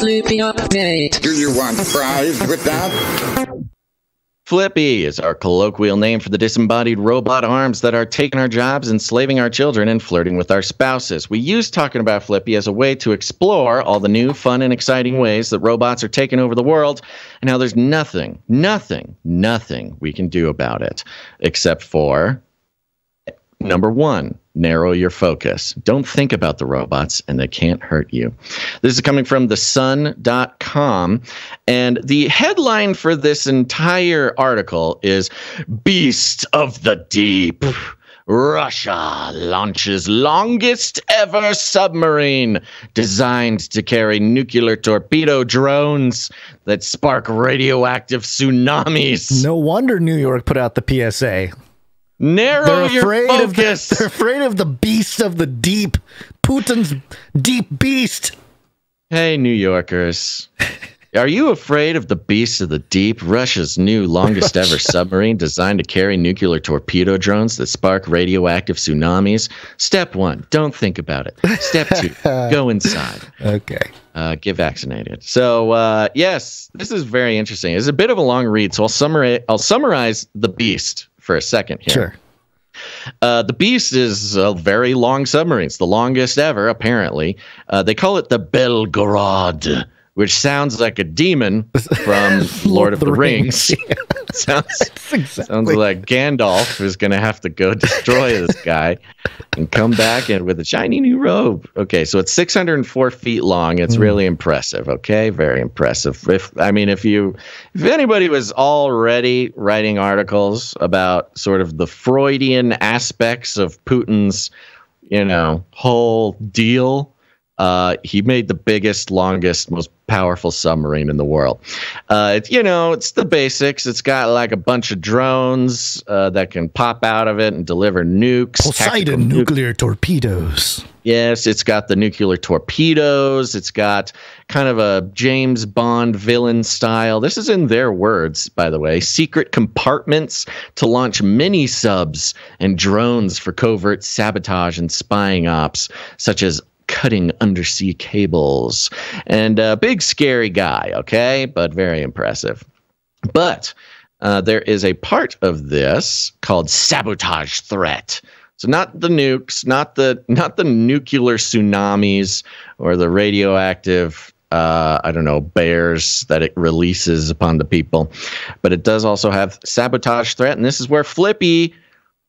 Flippy update. Do you want fries with that? Flippy is our colloquial name for the disembodied robot arms that are taking our jobs, enslaving our children, and flirting with our spouses. We use talking about Flippy as a way to explore all the new, fun, and exciting ways that robots are taking over the world, and how there's nothing we can do about it, except for, number one, narrow your focus. Don't think about the robots, and they can't hurt you. This is coming from thesun.com, and the headline for this entire article is Beast of the Deep. Russia launches longest ever submarine designed to carry nuclear torpedo drones that spark radioactive tsunamis. No wonder New York put out the PSA. Narrow your focus. They're afraid of the beast of the deep. Putin's deep beast. Hey, New Yorkers. Are you afraid of the beast of the deep? Russia's new longest ever submarine designed to carry nuclear torpedo drones that spark radioactive tsunamis. Step one, don't think about it. Step two, go inside. Okay. Get vaccinated. So, yes, this is very interesting. It's a bit of a long read, so I'll summarize the beast for a second here. Sure. The Beast is a very long submarine. It's the longest ever, apparently. They call it the Belgorod, which sounds like a demon from Lord of the Rings. Sounds like Gandalf is going to have to go destroy this guy and come back in with a shiny new robe. Okay, so it's 604 feet long. It's really impressive. Okay, very impressive. If anybody was already writing articles about sort of the Freudian aspects of Putin's, whole deal, he made the biggest, longest, most powerful submarine in the world. It's the basics. It's got like a bunch of drones that can pop out of it and deliver nukes. Poseidon nuclear torpedoes. Yes, it's got the nuclear torpedoes. It's got kind of a James Bond villain style. This is in their words, by the way. Secret compartments to launch mini subs and drones for covert sabotage and spying ops, such as cutting undersea cables, and a big scary guy, okay, but very impressive. But there is a part of this called sabotage threat. So not the nukes, not the nuclear tsunamis or the radioactive bears that it releases upon the people, but it does also have sabotage threat, and this is where Flippy,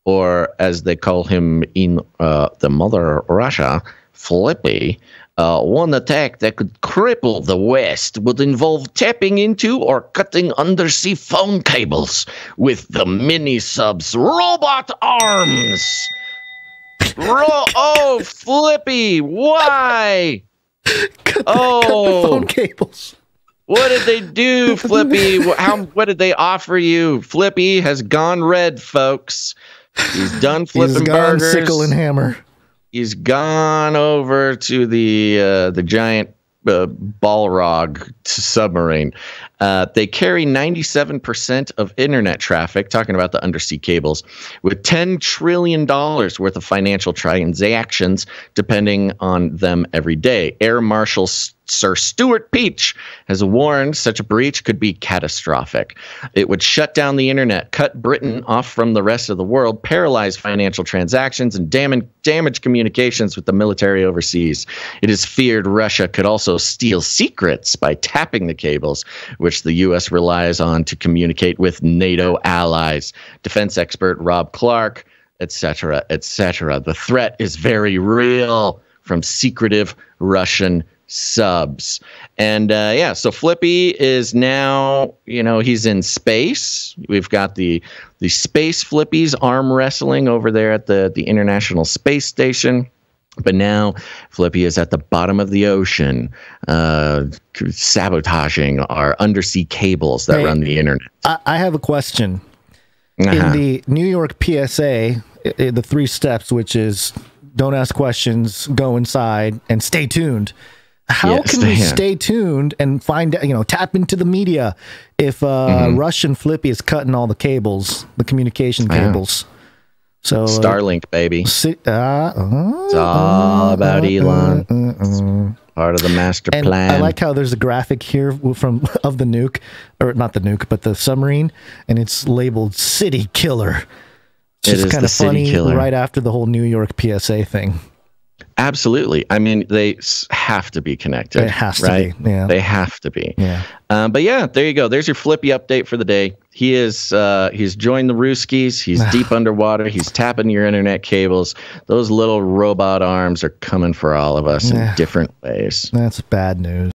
or as they call him in the mother Russia, Flippy, one attack that could cripple the West would involve tapping into or cutting undersea phone cables with the mini-sub's robot arms. Oh, Flippy, why? Cut the phone cables. What did they do, Flippy? What did they offer you? Flippy has gone red, folks. He's done flipping burgers. Sickle and hammer. He's gone over to the giant Balrog submarine. They carry 97% of internet traffic, talking about the undersea cables, with $10 trillion worth of financial transactions depending on them every day. Air Marshal Sir Stuart Peach has warned such a breach could be catastrophic. It would shut down the internet, cut Britain off from the rest of the world, paralyze financial transactions, and damage communications with the military overseas. It is feared Russia could also steal secrets by tapping the cables, which the U.S. relies on to communicate with NATO allies. Defense expert Rob Clark, etc., etc. The threat is very real from secretive Russian subs. And so Flippy is now, he's in space. We've got the space Flippies arm wrestling over there at the International Space Station. But now Flippy is at the bottom of the ocean, sabotaging our undersea cables that run the internet. I have a question. In the New York PSA, the 3 steps, which is don't ask questions, go inside, and stay tuned. How can we stay tuned and find, tap into the media if Russian Flippy is cutting all the cables, the communication cables? So Starlink, baby. It's all about Elon. Part of the master plan. I like how there's a graphic here of the nuke, or not the nuke, but the submarine, and it's labeled "City Killer." It's just kind of funny right after the whole New York PSA thing. Absolutely. I mean, they have to be connected. It has to be. Yeah. They have to be. Yeah. But yeah, there you go. There's your Flippy update for the day. He's joined the Rooskies. He's deep underwater. He's tapping your internet cables. Those little robot arms are coming for all of us in different ways. That's bad news.